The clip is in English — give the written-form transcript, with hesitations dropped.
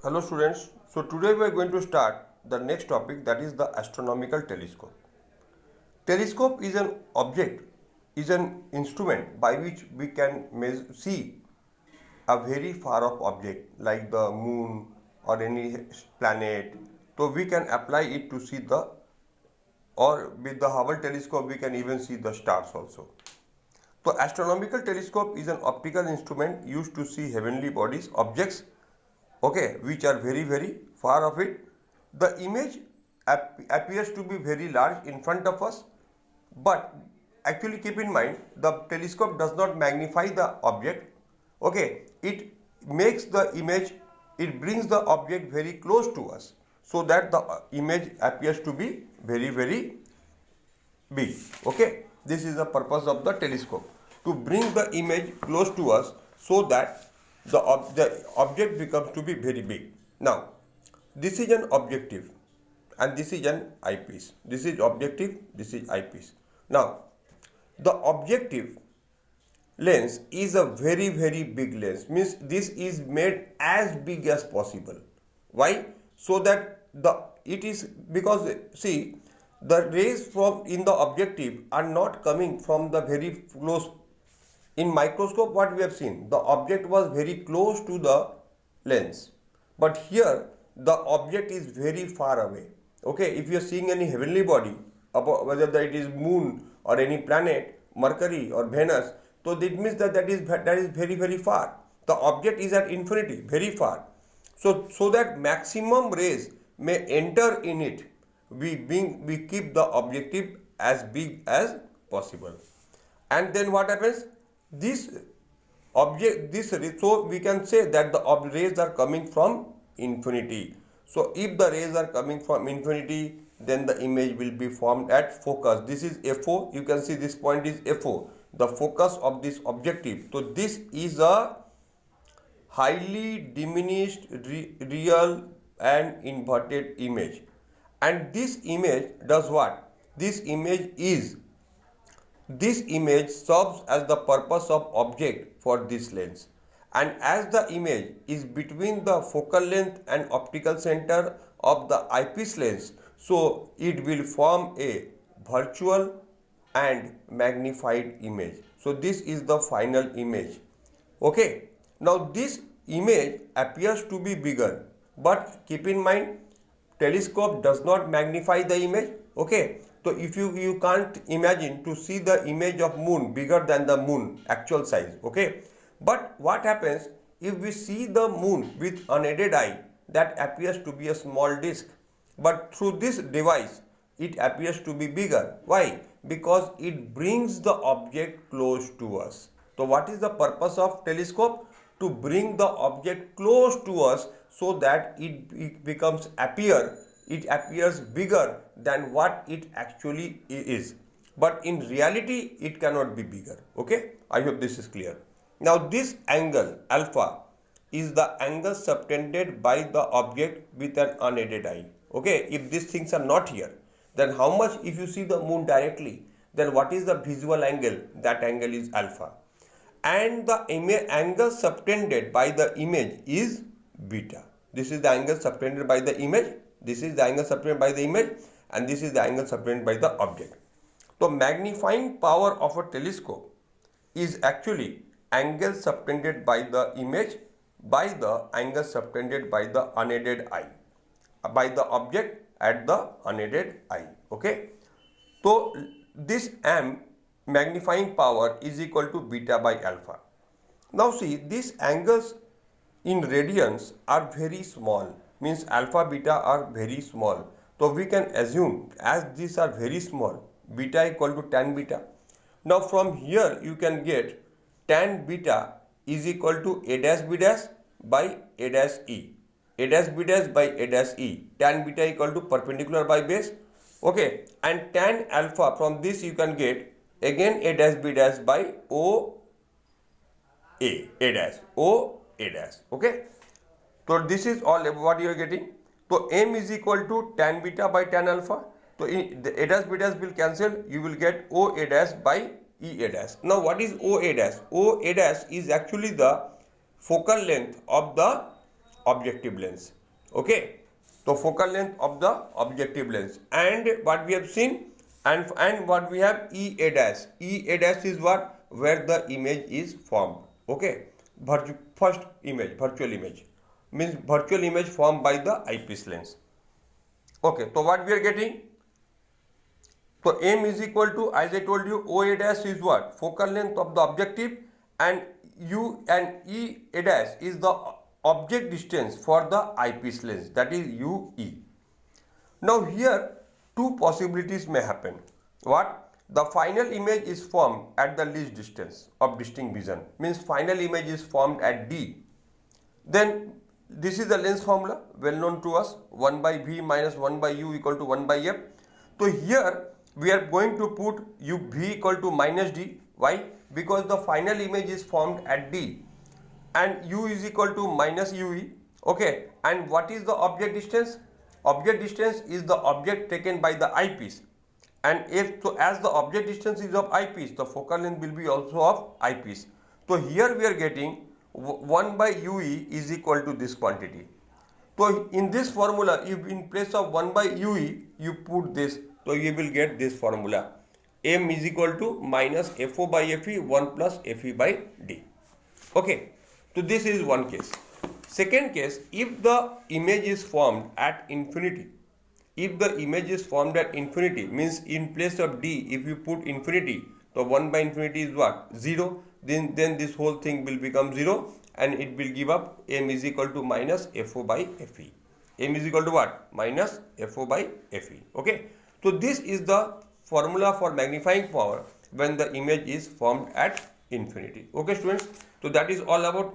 Hello students. So today we are going to start the next topic, that is the astronomical telescope. Telescope is an object, is an instrument by which we can see a very far off object like the moon or any planet. So we can apply it to see or with the Hubble telescope we can even see the stars also. So astronomical telescope is an optical instrument used to see heavenly bodies, objects, okay, which are very far of it. The image appears to be very large in front of us, but actually keep in mind the telescope does not magnify the object, okay. It makes the image, it brings the object very close to us so that the image appears to be very big, okay. This is the purpose of the telescope, to bring the image close to us so that the object becomes to be very big. Now, this is an objective and this is an eyepiece. This is objective, this is eyepiece. Now, the objective lens is a very big lens, means this is made as big as possible. Why? So that it is, because see, the rays from in the objective are not coming from the very close. In microscope what we have seen, the object was very close to the lens, but here the object is very far away, okay. If you are seeing any heavenly body, whether it is moon or any planet, Mercury or Venus, so that means that is very far. The object is at infinity, very far. So that maximum rays may enter in it, we keep the objective as big as possible. And then what happens? So we can say that the rays are coming from infinity. So if the rays are coming from infinity, then the image will be formed at focus. This is FO. You can see this point is FO, the focus of this objective. So this is a highly diminished real and inverted image. And this image does what? This image serves as the purpose of object for this lens, and as the image is between the focal length and optical center of the eyepiece lens, so it will form a virtual and magnified image. So this is the final image, okay. Now this image appears to be bigger, but keep in mind telescope does not magnify the image, okay. So if you can't imagine to see the image of moon bigger than the moon actual size, okay. But what happens if we see the moon with unaided eye, that appears to be a small disk, but through this device it appears to be bigger. Why? Because it brings the object close to us. So what is the purpose of telescope? To bring the object close to us so that it appears bigger than what it actually is. But in reality it cannot be bigger, okay. I hope this is clear. Now this angle alpha is the angle subtended by the object with an unaided eye, okay. If these things are not here, then how much, if you see the moon directly, then what is the visual angle? That angle is alpha, and the angle subtended by the image is beta. This is the angle subtended by the image, this is the angle subtended by the image, and this is the angle subtended by the object. So magnifying power of a telescope is actually angle subtended by the image by the angle subtended by the unaided eye, by the object at the unaided eye, okay. So this magnifying power is equal to beta by alpha. Now see, these angles in radians are very small, means alpha beta are very small. So we can assume, as these are very small, beta equal to tan beta. Now from here you can get tan beta is equal to a dash b dash by a dash e. A dash b dash by a dash e. Tan beta equal to perpendicular by base, okay. And tan alpha, from this you can get again a dash b dash by o a dash, okay. So this is all what you are getting. So m is equal to tan beta by tan alpha. So the a dash b dash will cancel, you will get o a dash by e a dash. Now what is o a dash? O a dash is actually the focal length of the objective lens. Okay, so focal length of the objective lens, and what we have seen, and what we have, EA dash. EA dash is what? Where the image is formed. Okay, first image, virtual image, means virtual image formed by the eyepiece lens. Okay, so what we are getting? So M is equal to, as I told you, OA dash is what? Focal length of the objective, and U and EA dash is the object distance for the eyepiece lens, that is UE. Now here two possibilities may happen. What? The final image is formed at the least distance of distinct vision, means final image is formed at D. Then this is the lens formula well known to us, 1 by V minus 1 by U equal to 1 by F. So here we are going to put V equal to minus D. Why? Because the final image is formed at D and U is equal to minus UE. Okay, and what is the object distance? Object distance is the object taken by the eyepiece, and if so, as the object distance is of eyepiece, the focal length will be also of eyepiece. So here we are getting 1 by UE is equal to this quantity. So in this formula, if in place of 1 by UE you put this, so you will get this formula, M is equal to minus FO by FE 1 plus FE by D. Okay, so this is one case. Second case, if the image is formed at infinity, if the image is formed at infinity, means in place of D if you put infinity, so 1 by infinity is what? 0. Then this whole thing will become 0 and it will give up M is equal to minus FO by FE. M is equal to what? Minus FO by FE. Okay, so this is the formula for magnifying power when the image is formed at infinity. Okay students, so that is all about